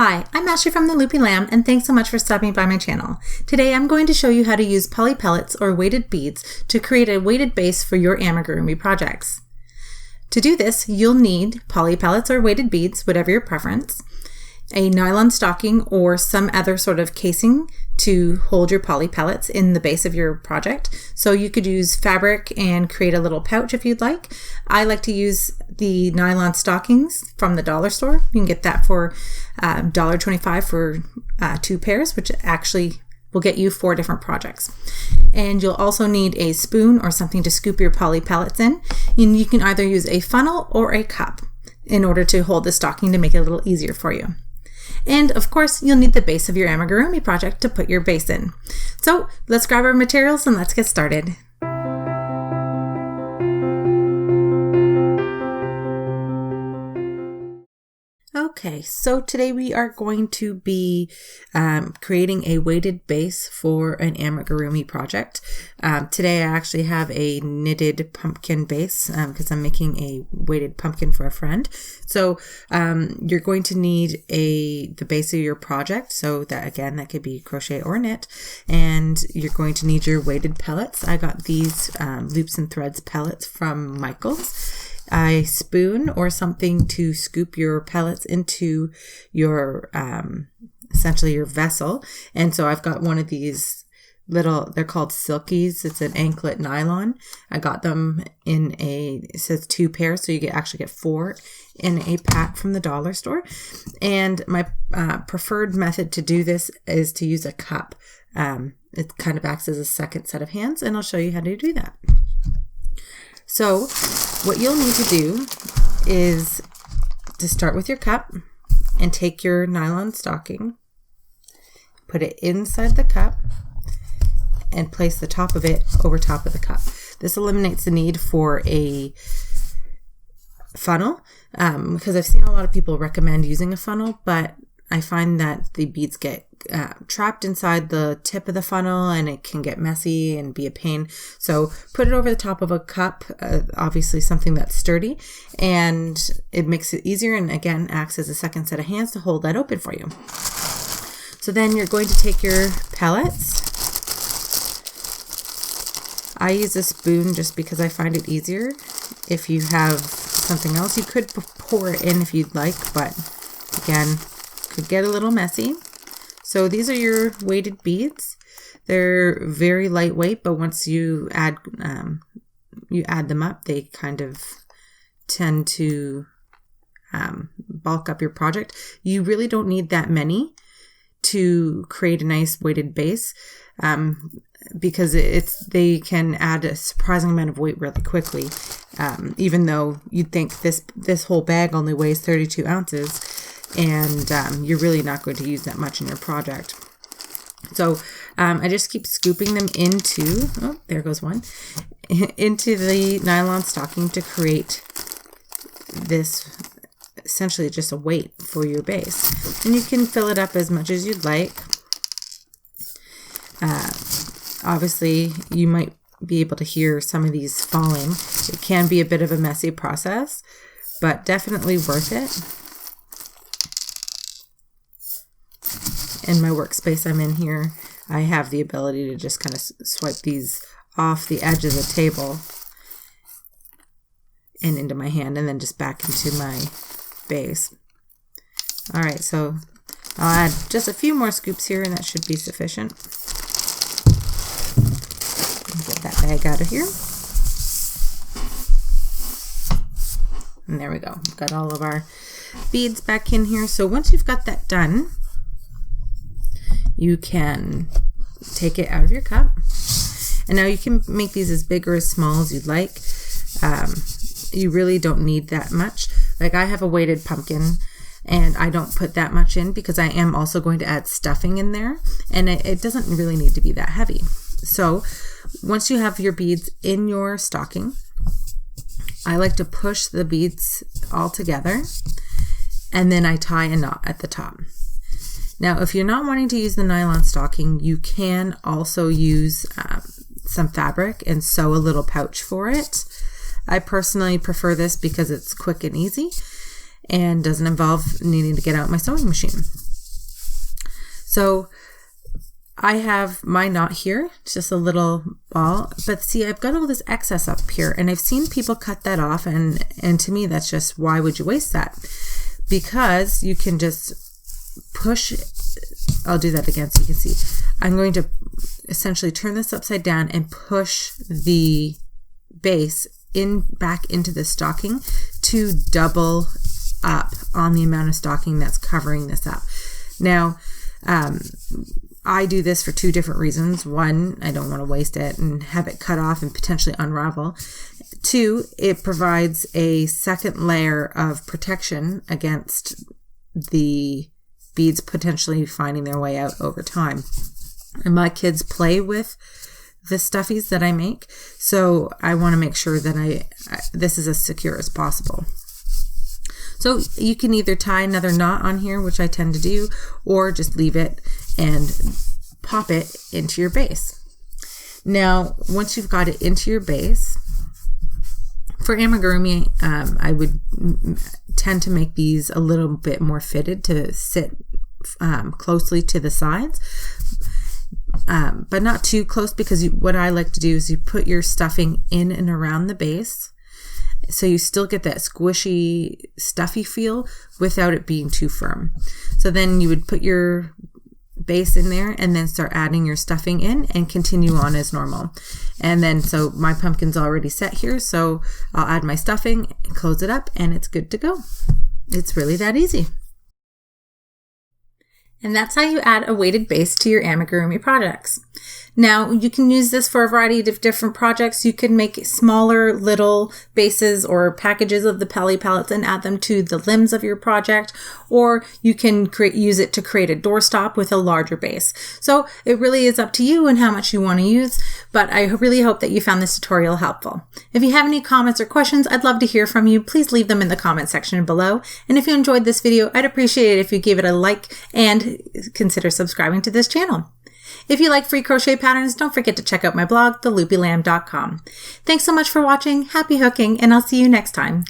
Hi, I'm Ashley from the Loopy Lamb, and thanks so much for stopping by my channel. Today I'm going to show you how to use poly pellets or weighted beads to create a weighted base for your amigurumi projects. To do this, you'll need poly pellets or weighted beads, whatever your preference, a nylon stocking or some other sort of casing to hold your poly pellets in the base of your project. So you could use fabric and create a little pouch if you'd like. I like to use the nylon stockings from the dollar store. You can get that for $1.25 for 2 pairs, which actually will get you 4 different projects. And you'll also need a spoon or something to scoop your poly pellets in. And you can either use a funnel or a cup in order to hold the stocking to make it a little easier for you. And of course, you'll need the base of your amigurumi project to put your base in. So let's grab our materials and let's get started. Okay, so today we are going to be creating a weighted base for an amigurumi project. Today I actually have a knitted pumpkin base because I'm making a weighted pumpkin for a friend. So you're going to need the base of your project. So that again, that could be crochet or knit. And you're going to need your weighted pellets. I got these Loops and Threads pellets from Michael's. A spoon or something to scoop your pellets into your essentially your vessel. And so I've got one of these they're called silkies. It's an anklet nylon. I got them it says 2 pairs, so you actually get 4 in a pack from the dollar store. And my preferred method to do this is to use a cup. It kind of acts as a second set of hands, and I'll show you how to do that. So what you'll need to do is to start with your cup and take your nylon stocking, put it inside the cup, and place the top of it over top of the cup. This eliminates the need for a funnel because I've seen a lot of people recommend using a funnel, but I find that the beads get trapped inside the tip of the funnel and it can get messy and be a pain. So put it over the top of a cup, obviously something that's sturdy, and it makes it easier and again acts as a second set of hands to hold that open for you. So then you're going to take your pellets. I use a spoon just because I find it easier. If you have something else, you could pour it in if you'd like, but again, could get a little messy. So these are your weighted beads. They're very lightweight, but once you add them up, they kind of tend to bulk up your project. You really don't need that many to create a nice weighted base because they can add a surprising amount of weight really quickly. Even though you'd think this whole bag only weighs 32 ounces. And you're really not going to use that much in your project. So I just keep scooping them into, there goes one, into the nylon stocking to create this, essentially just a weight for your base. And you can fill it up as much as you'd like. Obviously, you might be able to hear some of these falling. It can be a bit of a messy process, but definitely worth it. In my workspace I'm in here, I have the ability to just kind of swipe these off the edge of the table and into my hand and then just back into my base. All right, so I'll add just a few more scoops here and that should be sufficient. Get that bag out of here. And there we go. We've got all of our beads back in here. So once you've got that done, you can take it out of your cup. And now you can make these as big or as small as you'd like. You really don't need that much. Like I have a weighted pumpkin and I don't put that much in because I am also going to add stuffing in there. And it doesn't really need to be that heavy. So once you have your beads in your stocking, I like to push the beads all together and then I tie a knot at the top. Now, if you're not wanting to use the nylon stocking, you can also use some fabric and sew a little pouch for it. I personally prefer this because it's quick and easy and doesn't involve needing to get out my sewing machine. So I have my knot here, it's just a little ball, but see, I've got all this excess up here, and I've seen people cut that off, and to me, that's just, why would you waste that? Because you can just push, I'll do that again so you can see. I'm going to essentially turn this upside down and push the base back into the stocking to double up on the amount of stocking that's covering this up. Now, I do this for two different reasons. One, I don't want to waste it and have it cut off and potentially unravel. Two, it provides a second layer of protection against the beads potentially finding their way out over time. And my kids play with the stuffies that I make, so I want to make sure that this is as secure as possible. So you can either tie another knot on here, which I tend to do, or just leave it and pop it into your base. Now, once you've got it into your base, for amigurumi, I would tend to make these a little bit more fitted to sit closely to the sides, but not too close, because what I like to do is you put your stuffing in and around the base, so you still get that squishy, stuffy feel without it being too firm. So then you would put your base in there and then start adding your stuffing in and continue on as normal. And then, so my pumpkin's already set here, so I'll add my stuffing, close it up, and it's good to go. It's really that easy. And that's how you add a weighted base to your amigurumi projects. Now, you can use this for a variety of different projects. You can make smaller little bases or packages of the pellets and add them to the limbs of your project, or you can use it to create a doorstop with a larger base. So it really is up to you and how much you want to use, but I really hope that you found this tutorial helpful. If you have any comments or questions, I'd love to hear from you. Please leave them in the comment section below. And if you enjoyed this video, I'd appreciate it if you gave it a like and consider subscribing to this channel. If you like free crochet patterns, don't forget to check out my blog, theloopylamb.com. Thanks so much for watching, happy hooking, and I'll see you next time.